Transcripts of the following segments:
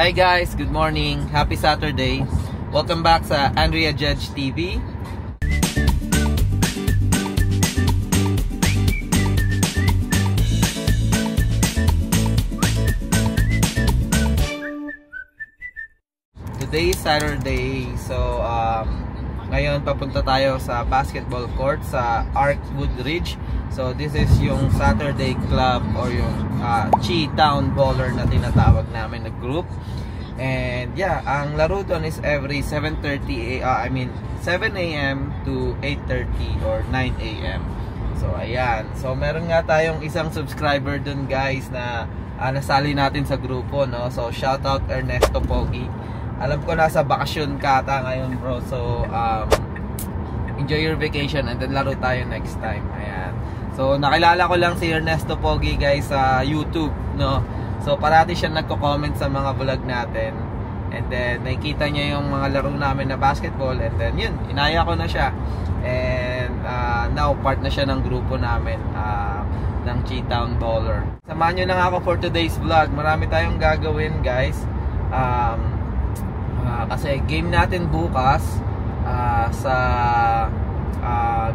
Hi guys, good morning. Happy Saturday. Welcome back sa Andrea Judge TV. Today is Saturday. So ngayon papunta tayo sa basketball court sa Arc Woodridge. So this is yung Saturday club or yung Chi Town Baller na tinatawag namin na group. And yeah, ang laro doon is every 7:30 7 a.m. to 8:30 or 9 a.m. So ayan. So meron nga tayong isang subscriber doon guys na nasali natin sa grupo, no. So shout out Ernesto Pogi. Alam ko nasa bakasyon ka ata ngayon bro. So enjoy your vacation and then laro tayo next time. Ayan. So nakilala ko lang si Ernesto Pogi guys sa YouTube, no. So parati siya nagko-comment sa mga vlog natin. And then nakikita niya yung mga laro namin na basketball. And then yun, inaya ko na siya. And now part na siya ng grupo namin ng Chi Town Baller. Samahan nyo lang ako for today's vlog. Marami tayong gagawin guys. Kasi game natin bukas sa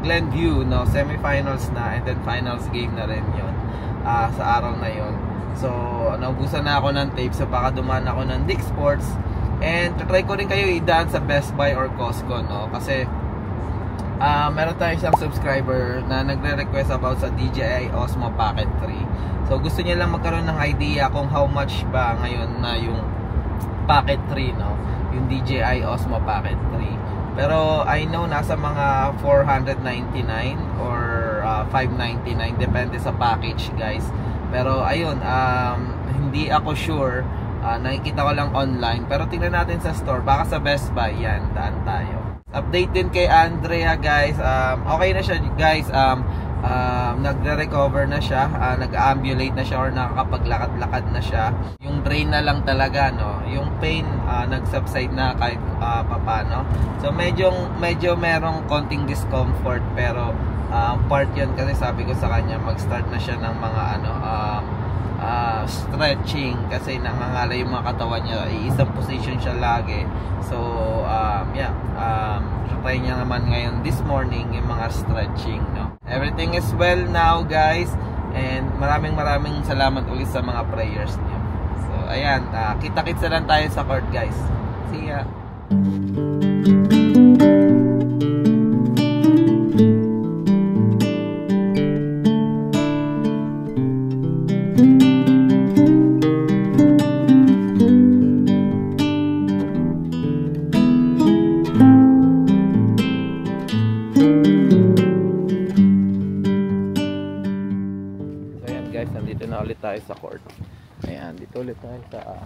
Glenview, no, semifinals na and then finals game na rin yun sa araw na yun. So naubusan na ako ng tape, so baka dumaan ako ng Dick Sports and try ko rin kayo idaan sa Best Buy or Costco, no, kasi meron tayong isang subscriber na nagre-request about sa DJI Osmo Pocket 3. So gusto niya lang magkaroon ng idea kung how much ba ngayon na yung Pocket 3, no, yung DJI Osmo Pocket 3. Pero I know nasa mga 499 or 599 depende sa package guys. Pero ayun, hindi ako sure. Nakikita ko lang online. Pero tingnan natin sa store. Baka sa Best Buy yan, daan tayo. Update din kay Andrea guys. Okay na siya guys. Nagre-recover na siya, nag-ambulate na siya or nakakapaglakad-lakad na siya. Yung drain na lang talaga, no. Yung pain nag-subside na kahit papano. So medyo merong konting discomfort pero part yun kasi sabi ko sa kanya mag-start na siya ng mga stretching kasi nangangalay yung mga katawan niya. Isang position siya lagi. So yeah, try niya naman ngayon this morning yung mga stretching, no. Everything is well now guys, and maraming salamat ulit sa mga prayers niyo. So ayan, kita-kits na lang tayo sa court guys. See ya. Nandito na ulit tayo sa court. Ayan, dito ulit tayo sa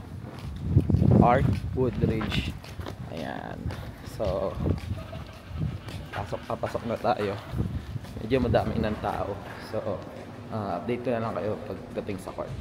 Arc Woodridge. Ayan. So pasok na tayo. Medyo madami ng tao. So update ko na lang kayo pagdating sa court.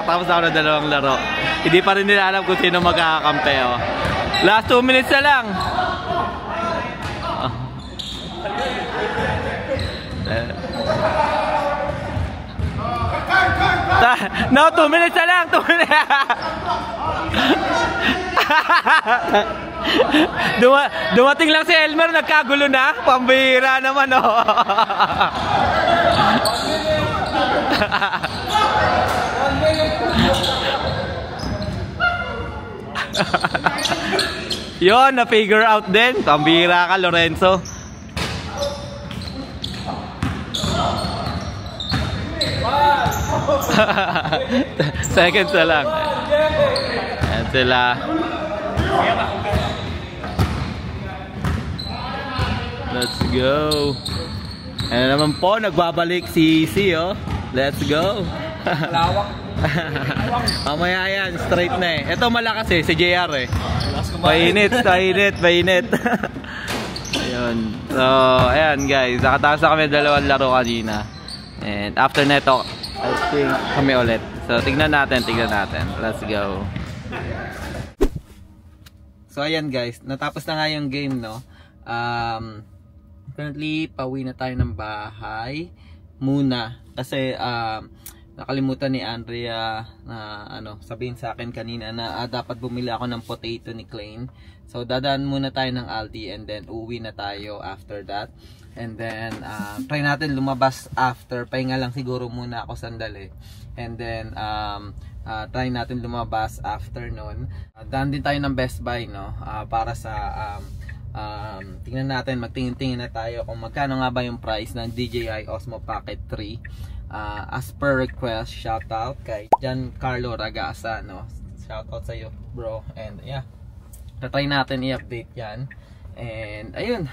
Tapos ako na dalawang laro. Hindi pa rin nila alam kung sino magkakakampi. Oh. Last 2 minutes na lang. No, 2 minutes na lang. 2 minutes. Dumating lang si Elmer, nagkagulo na. Pambihira naman, oh. Yon, na-figure out din. Pambihira ka, Lorenzo. Seconds na lang. Ayan sila. Let's go. Ayan naman po, nagbabalik si C, oh. Let's go. Mamaya yan, straight na eh. Ito malakas eh, si JR eh. Painit. Ayun. So, ayan guys, nakatakas na kami 2 laro kanina. And after neto, I think kami ulit. So, tignan natin. Let's go. So, ayan guys, natapos na nga yung game, no? Currently, pauwi na tayo ng bahay muna. Kasi, nakalimutan ni Andrea na sabihin sa akin kanina na dapat bumili ako ng potato ni Klein. So dadaan muna tayo ng Aldi and then uwi na tayo after that. And then try natin lumabas after. Pahinga lang siguro muna ako sandali. And then try natin lumabas after nun. Daan din tayo ng Best Buy, no? Para sa tingnan natin, magtingin-tingin na tayo kung magkano nga ba yung price ng DJI Osmo Pocket 3. As per request, shoutout kay Giancarlo Ragasa, no? Shoutout sa iyo, bro. And yeah, try natin i-update yan. And ayun,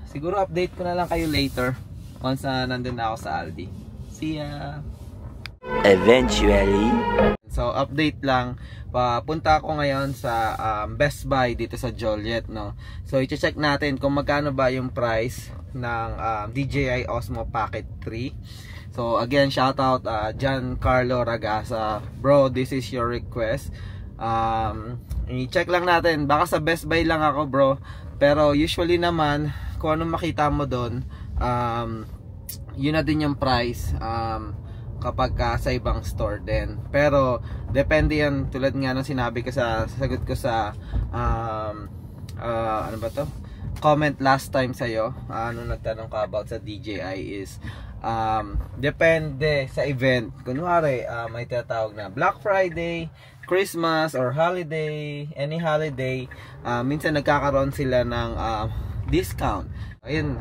siguro update ko na lang kayo later once nandun na ako sa Aldi. See ya! Eventually. So update lang, papunta ako ngayon sa Best Buy dito sa Joliet, no? So i-check natin kung magkano ba yung price ng DJI Osmo Pocket 3. So again, shout out Giancarlo Ragasa, bro, this is your request. I-check lang natin, baka sa Best Buy lang ako, bro, pero usually naman kung anong makita mo doon, yun na din yung price kapag sa ibang store din. Pero depende yan, tulad nga ng sinabi ko sa sagot ko sa ano ba to? Comment last time sa'yo, nung nagtanong ka about sa DJI is depende sa event. Kunwari may tinatawag na Black Friday, Christmas, or holiday, any holiday, minsan nagkakaroon sila ng discount. Ayun,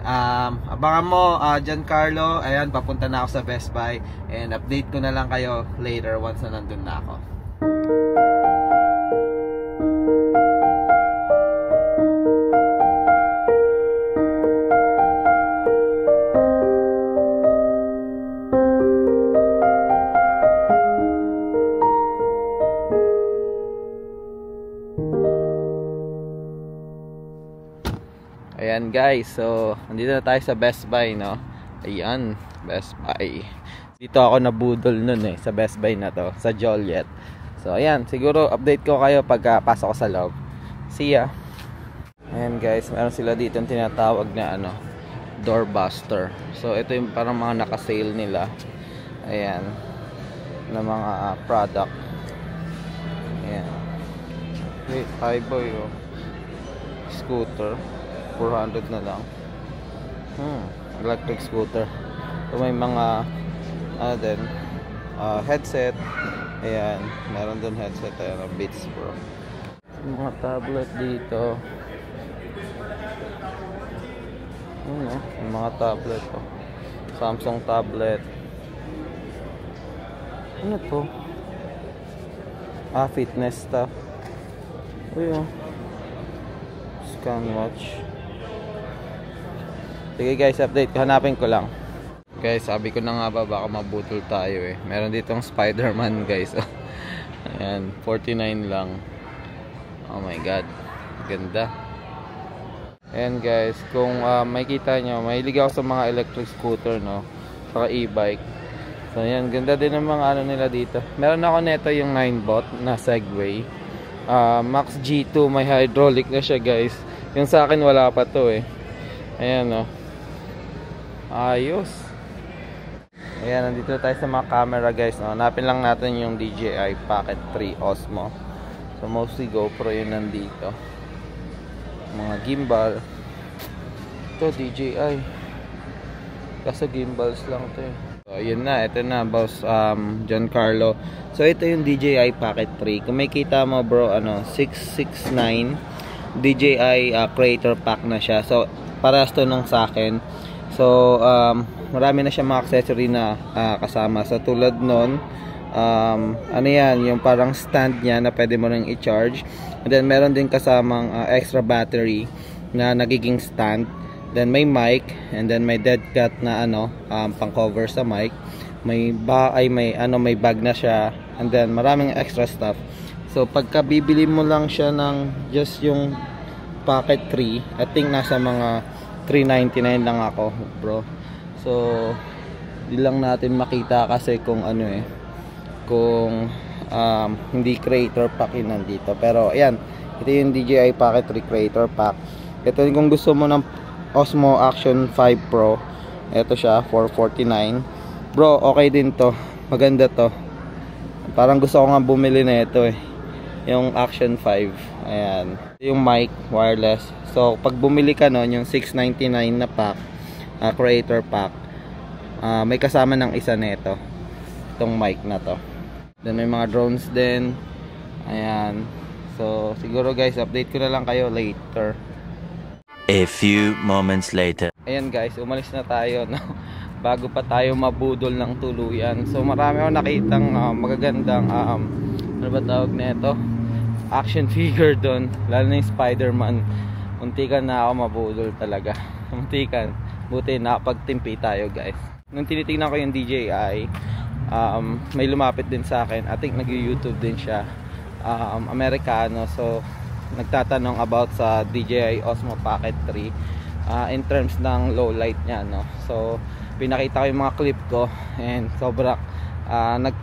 abangan mo Giancarlo. Ayan, papunta na ako sa Best Buy and update ko na lang kayo later once na nandun na ako. Ayan guys, so nandito na tayo sa Best Buy, no? Ayan, Best Buy. Dito ako nabudol nun sa Best Buy na to, sa Joliet. So ayan, siguro update ko kayo pag pasok ko sa loob. See ya. Ayan guys, meron sila dito yung tinatawag na doorbuster. So ito yung parang mga naka-sale nila. Ayan, na mga product. Ayan. Wait, Highboy, oh. Scooter 400 na lang. Electric scooter. So may mga headset. Ayan, meron doon headset. Ayan, Beats Pro. Mga tablet dito. Mga tablet, oh. Samsung tablet. Ano to? Fitness stuff. Uy, oh. Scan watch. Sige guys, update. Hanapin ko lang. Guys, sabi ko na nga ba, baka mabutol tayo eh. Meron ditong Spider-Man guys. Ayan, 49 lang. Oh my god, ganda. Ayan guys, kung makikita nyo, mahilig ako sa mga electric scooter, no? Saka e-bike. So ayan, ganda din ng mga ano nila dito. Meron ako neto yung 9bot na Segway. Max G2, may hydraulic na siya guys. Yung sa akin wala pa to eh. Ayan, no? Ayos. Ayan, nandito tayo sa mga camera guys, no? Hanapin lang natin yung DJI Pocket 3 Osmo. So mostly GoPro yun nandito. Mga gimbal. Ito DJI. Kaso gimbals lang to eh. So yun na, ito na boss Giancarlo. So ito yung DJI Pocket 3. Kung may kita mo bro, 669 DJI Creator Pack na siya. So parehas to nung sa akin. So marami na siya mga accessory na kasama. So tulad nun, ano yan, yung parang stand niya na pwede mo ring i-charge. And then meron din kasamang extra battery na nagiging stand. Then may mic, and then may dead cat na pang cover sa mic. May bag na siya, and then maraming extra stuff. So pagka bibili mo lang siya ng just yung Pocket 3, I think nasa mga $399 lang ako, bro. So di lang natin makita kasi kung kung hindi creator pack yun nandito. Pero ayan, ito yung DJI Pocket 3 Creator Pack. Ito kung gusto mo ng Osmo Action 5 Pro, ito siya, $449. Bro, okay din to, maganda to. Parang gusto ko nga bumili na ito eh, yung Action 5. Ayan, yung mic wireless. So pag bumili ka nun, yung $699 na pack, Creator Pack, may kasama ng isa nito, itong mic na to. Then may mga drones din. Ayan, so siguro guys, update ko na lang kayo later. A few moments later. Ayan guys, umalis na tayo, no? Bago pa tayo mabudol ng tuluyan. So marami akong nakitang magagandang ano ba tawag na ito? Action figure doon. Lalo na yung Spider-Man. Muntikan na ako mabudol talaga. Muntikan. Buti nakapagtimpi tayo guys. Nung tinitingnan ko yung DJI, may lumapit din sa akin. I think nag-YouTube din siya. Amerikano. So nagtatanong about sa DJI Osmo Pocket 3 in terms ng low light niya, no? So pinakita ko yung mga clip ko, and sobrang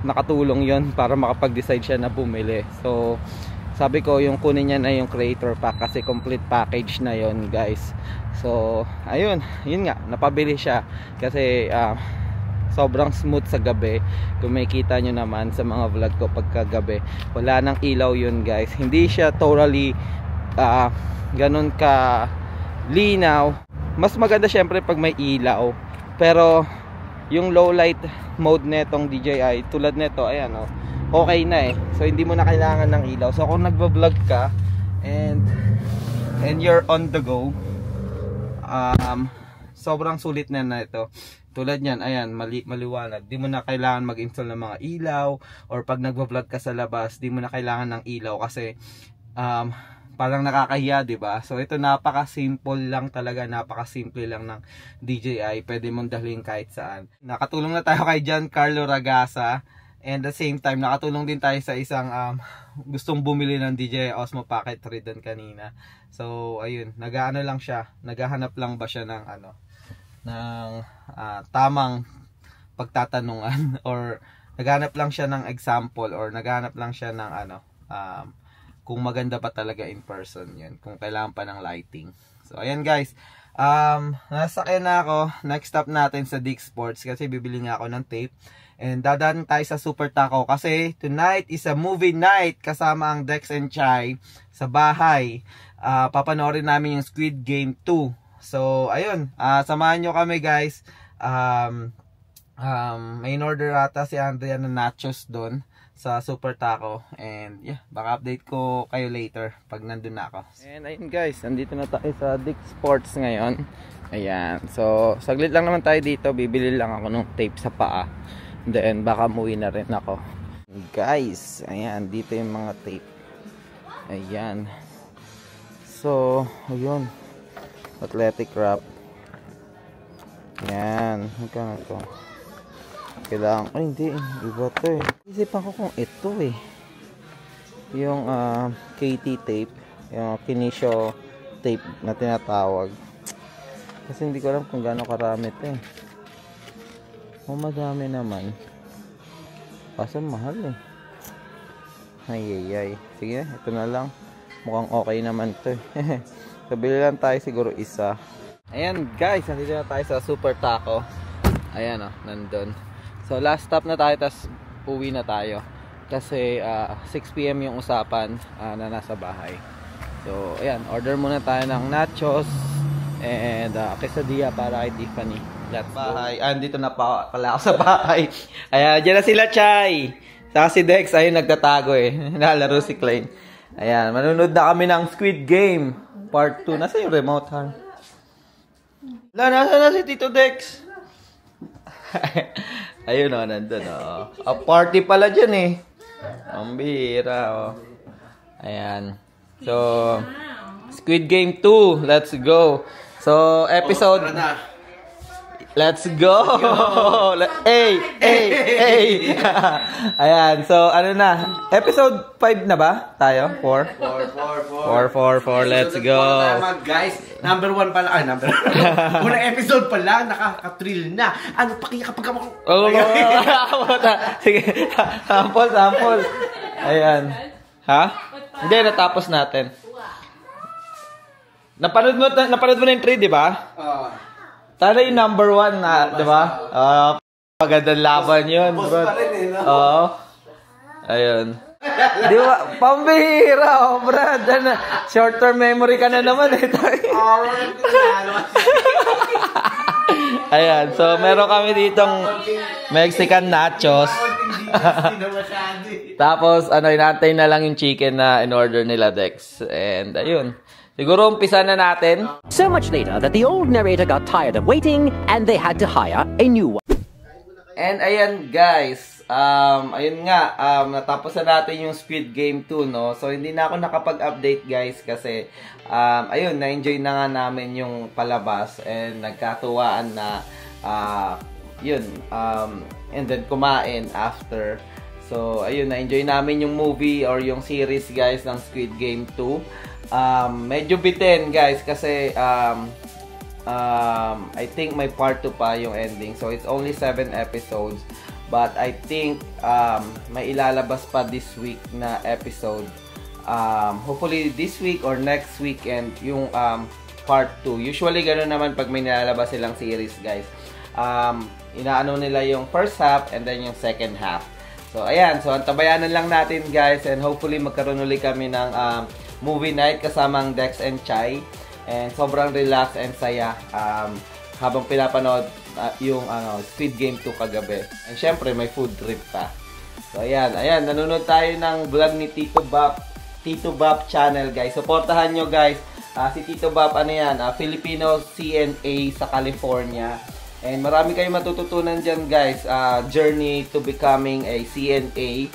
nakatulong yon para makapag-decide siya na bumili. So sabi ko yung kunin niya na yung Creator Pack kasi complete package na yon guys. So ayun, yun nga, napabili siya kasi sobrang smooth sa gabi. Kung makikita nyo naman sa mga vlog ko pagkagabi, wala nang ilaw yun guys. Hindi siya totally ganun ka linaw. Mas maganda syempre pag may ilaw, pero yung low light mode netong DJI tulad neto, ayan okay na eh. So hindi mo na kailangan ng ilaw. So kung nagba-vlog ka and you're on the go, sobrang sulit na ito. Tulad niyan, ayan, maliwanag. Di mo na kailangan mag-install ng mga ilaw, or pag nagvo-vlog ka sa labas, di mo na kailangan ng ilaw kasi parang nakakahiya, di ba? So ito napaka-simple lang talaga, napaka-simple lang ng DJI. Pwede mong dalhin kahit saan. Nakatulong na tayo kay Giancarlo Ragasa, and at the same time nakatulong din tayo sa isang gustong bumili ng DJI Osmo Pocket 3 doon kanina. So ayun, nag-aano lang siya, naghahanap lang ba siya ng ng tamang pagtatanungan, or naghanap lang siya ng example, or naghanap lang siya ng kung maganda pa talaga in person yun, kung kailangan pa ng lighting. So ayan guys, nasakyan na ako. Next stop natin sa Dick's Sports kasi bibili nga ako ng tape, and dadaan tayo sa Super Taco kasi tonight is a movie night kasama ang Dex and Chai sa bahay. Papanoorin namin yung Squid Game 2. So ayun, samahan nyo kami guys. May in-order ata si Andrea na nachos doon sa Super Taco, and yeah, baka update ko kayo later pag nandun na ako. And ayun guys, nandito na tayo sa Dick's Sports ngayon. Ayan, so saglit lang naman tayo dito. Bibili lang ako ng tape sa paa, then baka muwi na rin ako guys. Ayan, dito yung mga tape. Ayan, so ayun, athletic wrap. Yan, magkano ito? Kailangan, ay hindi, iba to eh. Isipan ko kung ito eh, yung KT tape, yung Kinesio tape na tinatawag. Kasi hindi ko alam kung gaano karami ito eh. Madami naman, kaso mahal eh. Ay. Sige, ito na lang, mukhang okay naman to eh. So bili lang tayo siguro isa. Ayan guys, nandito na tayo sa Super Taco. Ayan nandun. So last stop na tayo, tas uwi na tayo. Kasi 6 PM yung usapan na nasa bahay. So ayan, order muna tayo ng nachos and quesadilla para kay Tiffany. Let's bahay. Andito na pala ako sa bahay. Ayan, dyan na sila, Chay. Saka si Dex, ayun, nagtatago eh. Nalalaro si Klein. Ayan, manunod na kami ng Squid Game Part 2. Nasa yung remote, ha? Nasa na si Tito Dex? Ayun o, nandun o. Party pala dyan eh. Ang bihira o. Ayan. So, Squid Game 2. Let's go. So, episode... Let's go! Hey! Ayan, so ano na? Episode 5 na ba tayo? 4? 4. Let's go! Guys, number 1 pa lang. Number 1. Unang episode pa lang, nakaka-thrill na. Ano, pakikapag ako. Sige, sample. Ayan. Ha? Hindi, natapos natin. Napanood mo na yung 3, di ba? Tara yung number 1 na, di ba? Magandang laban yun, bro. Oo. Ayun. Di ba? Pambihira, oh, Brad. Short-term memory ka na naman, eh. Ayan, so meron kami ditong Mexican nachos. Tapos, inaantay na lang yung chicken na in-order nila, Dex. And, ayun. Siguro umpisa na natin. So much later that the old narrator got tired of waiting and they had to hire a new one. And ayan guys, ayun nga, natapos na natin yung Squid Game 2, no? So hindi na ako nakapag-update guys kasi ayun, na-enjoy na nga namin yung palabas and nagkatuwaan na yun, and then kumain after. So ayun, na-enjoy namin yung movie or yung series guys ng Squid Game 2. Medyo bitin guys kasi I think may part 2 pa yung ending. So it's only 7 episodes. But I think may ilalabas pa this week na episode. Hopefully this week or next weekend yung part 2. Usually ganoon naman pag may nilalabas silang series guys. Inaano nila yung first half and then yung second half. So ayan, so antabayanan lang natin guys and hopefully magkaroon ulit kami ng movie night kasamang Dex and Chai. And sobrang relax and saya habang pinapanood yung Squid Game 2 kagabi. And syempre may food trip pa. So ayan, nanonood tayo ng vlog ni Tito Bap channel guys. Suportahan nyo guys. Si Tito Bap Filipino CNA sa California. And marami kayong matututunan dyan guys. Journey to becoming a CNA.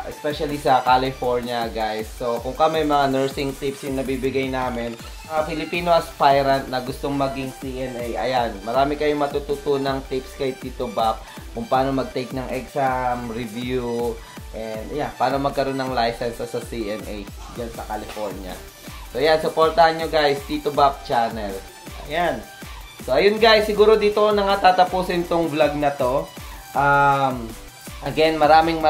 Especially sa California guys. So kung kami mga nursing tips yung nabibigay namin, Filipino aspirant na gustong maging CNA, ayan, marami kayong matututunang tips kay Tito Bap kung paano mag-take ng exam, review, and yeah, paano magkaroon ng license sa CNA dyan sa California. So ayan, supportahan nyo guys, Tito Bap channel. Ayan. So ayun guys, siguro dito na nga tatapusin tong vlog na to. Again, maraming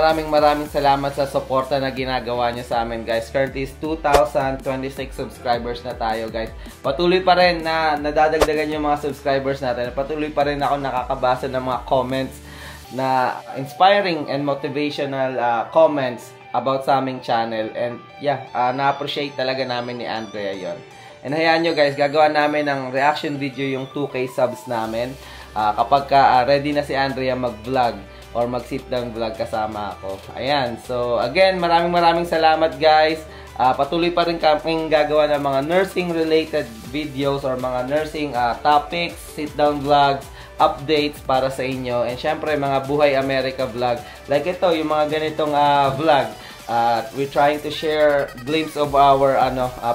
salamat sa suporta na ginagawa nyo sa amin guys. Currently is 2,026 subscribers na tayo guys. Patuloy pa rin na nadadagdagan yung mga subscribers natin. Patuloy pa rin ako nakakabasa ng mga comments na inspiring and motivational comments about sa aming channel. And yeah, na-appreciate talaga namin ni Andrea yon. And hayaan nyo guys, gagawa namin ng reaction video yung 2K subs namin. Kapag ready na si Andrea mag-vlog or mag-sit down vlog kasama ako. Ayan. So, again, maraming salamat guys. Patuloy pa rin kaming gagawa ng mga nursing related videos or mga nursing topics, sit down vlogs, updates para sa inyo. And syempre, mga Buhay America vlog. Like ito, yung mga ganitong vlog. We're trying to share glimpse of our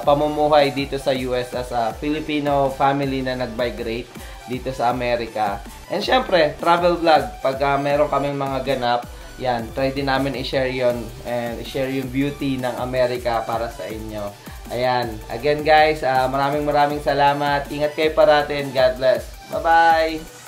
pamumuhay dito sa US as a Filipino family na nag-migrate dito sa Amerika. And syempre, travel vlog. Pag meron kaming mga ganap, yan, try din namin i-share yon and i-share yung beauty ng Amerika para sa inyo. Ayan. Again guys, maraming salamat. Ingat kayo parati and God bless. Bye-bye!